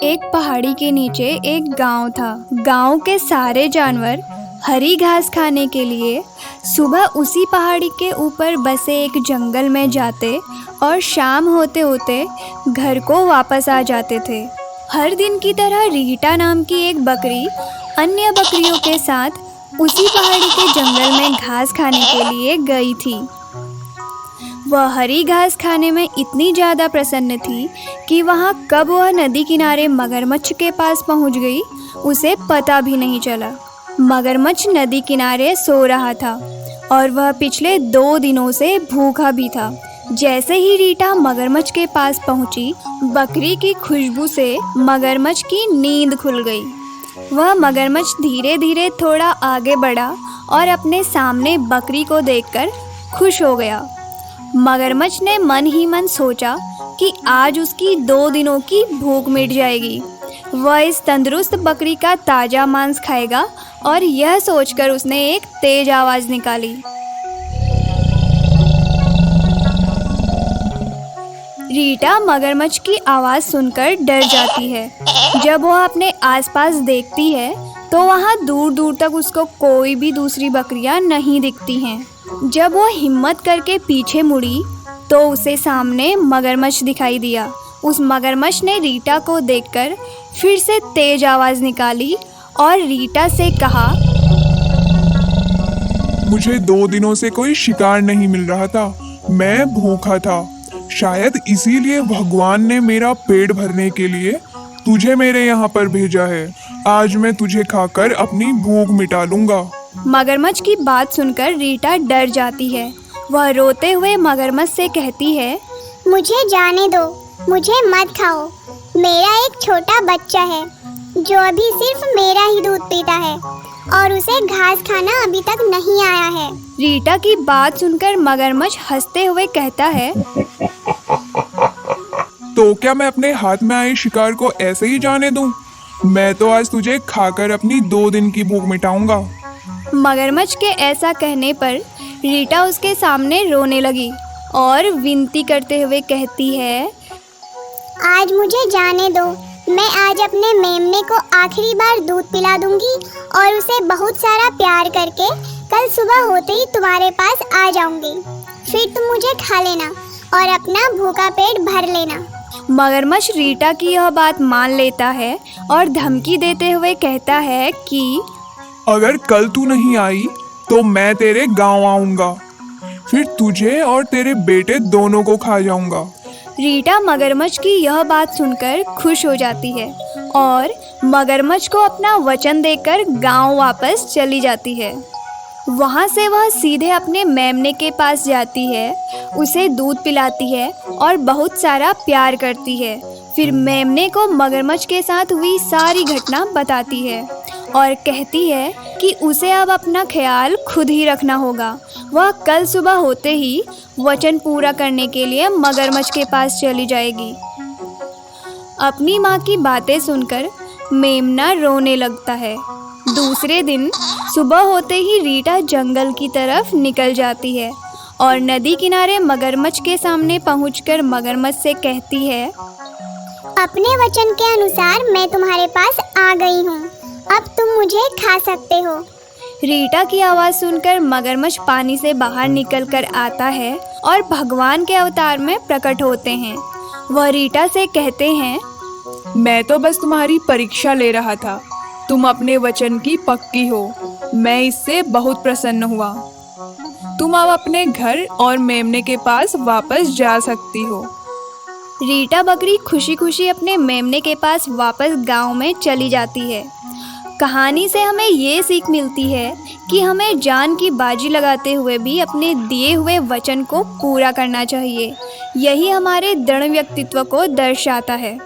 एक पहाड़ी के नीचे एक गांव था। गांव के सारे जानवर हरी घास खाने के लिए सुबह उसी पहाड़ी के ऊपर बसे एक जंगल में जाते और शाम होते होते घर को वापस आ जाते थे। हर दिन की तरह रीटा नाम की एक बकरी अन्य बकरियों के साथ उसी पहाड़ी के जंगल में घास खाने के लिए गई थी। वह हरी घास खाने में इतनी ज़्यादा प्रसन्न थी कि वहाँ कब वह नदी किनारे मगरमच्छ के पास पहुँच गई उसे पता भी नहीं चला। मगरमच्छ नदी किनारे सो रहा था और वह पिछले 2 दिनों से भूखा भी था। जैसे ही रीटा मगरमच्छ के पास पहुँची, बकरी की खुशबू से मगरमच्छ की नींद खुल गई। वह मगरमच्छ धीरे धीरे थोड़ा आगे बढ़ा और अपने सामने बकरी को देखकर खुश हो गया। मगरमच्छ ने मन ही मन सोचा कि आज उसकी 2 दिनों की भूख मिट जाएगी। वह इस तंदुरुस्त बकरी का ताज़ा मांस खाएगा और यह सोचकर उसने एक तेज आवाज़ निकाली। रीटा मगरमच्छ की आवाज़ सुनकर डर जाती है। जब वह अपने आसपास देखती है तो वहाँ दूर दूर तक उसको कोई भी दूसरी बकरियाँ नहीं दिखती हैं। जब वह हिम्मत करके पीछे मुड़ी तो उसे सामने मगरमच्छ दिखाई दिया। उस मगरमच्छ ने रीटा को देखकर फिर से तेज आवाज़ निकाली और रीटा से कहा, मुझे 2 दिनों से कोई शिकार नहीं मिल रहा था। मैं भूखा था। शायद इसीलिए भगवान ने मेरा पेट भरने के लिए तुझे मेरे यहाँ पर भेजा है। आज मैं तुझे खाकर अपनी भूख मिटा लूंगा। मगरमच्छ की बात सुनकर रीटा डर जाती है। वह रोते हुए मगरमच्छ से कहती है, मुझे जाने दो, मुझे मत खाओ। मेरा एक छोटा बच्चा है जो अभी सिर्फ मेरा ही दूध पीता है और उसे घास खाना अभी तक नहीं आया है। रीटा की बात सुनकर मगरमच्छ हंसते हुए कहता है, तो क्या मैं अपने हाथ में आए शिकार को ऐसे ही जाने दूं? मैं तो आज तुझे खाकर अपनी 2 दिन की भूख मिटाऊंगा। मगरमच्छ के ऐसा कहने पर रीटा उसके सामने रोने लगी और विनती करते हुए कहती है, आज मुझे जाने दो। मैं आज अपने मेमने को आखिरी बार दूध पिला दूंगी और उसे बहुत सारा प्यार करके कल सुबह होते ही तुम्हारे पास आ जाऊंगी। फिर तुम मुझे खा लेना और अपना भूखा पेट भर लेना। मगरमच्छ रीटा की यह बात मान लेता है और धमकी देते हुए कहता है कि अगर कल तू नहीं आई तो मैं तेरे गांव आऊंगा। फिर तुझे और तेरे बेटे दोनों को खा जाऊंगा। रीटा मगरमच्छ की यह बात सुनकर खुश हो जाती है और मगरमच्छ को अपना वचन देकर गांव वापस चली जाती है। वहाँ से वह सीधे अपने मेमने के पास जाती है, उसे दूध पिलाती है और बहुत सारा प्यार करती है। फिर मेमने को मगरमच्छ के साथ हुई सारी घटना बताती है और कहती है कि उसे अब अपना ख्याल खुद ही रखना होगा। वह कल सुबह होते ही वचन पूरा करने के लिए मगरमच्छ के पास चली जाएगी। अपनी माँ की बातें सुनकर मेमना रोने लगता है। दूसरे दिन सुबह होते ही रीटा जंगल की तरफ निकल जाती है और नदी किनारे मगरमच्छ के सामने पहुंचकर मगरमच्छ से कहती है, अपने वचन के अनुसार मैं तुम्हारे पास आ गई हूँ। अब तुम मुझे खा सकते हो। रीटा की आवाज़ सुनकर मगरमच्छ पानी से बाहर निकलकर आता है और भगवान के अवतार में प्रकट होते हैं। वह रीटा से कहते हैं, मैं तो बस तुम्हारी परीक्षा ले रहा था। तुम अपने वचन की पक्की हो। मैं इससे बहुत प्रसन्न हुआ। तुम अब अपने घर और मेमने के पास वापस जा सकती हो। रीटा बकरी खुशी खुशी अपने मेमने के पास वापस गांव में चली जाती है। कहानी से हमें ये सीख मिलती है कि हमें जान की बाजी लगाते हुए भी अपने दिए हुए वचन को पूरा करना चाहिए। यही हमारे दृढ़ व्यक्तित्व को दर्शाता है।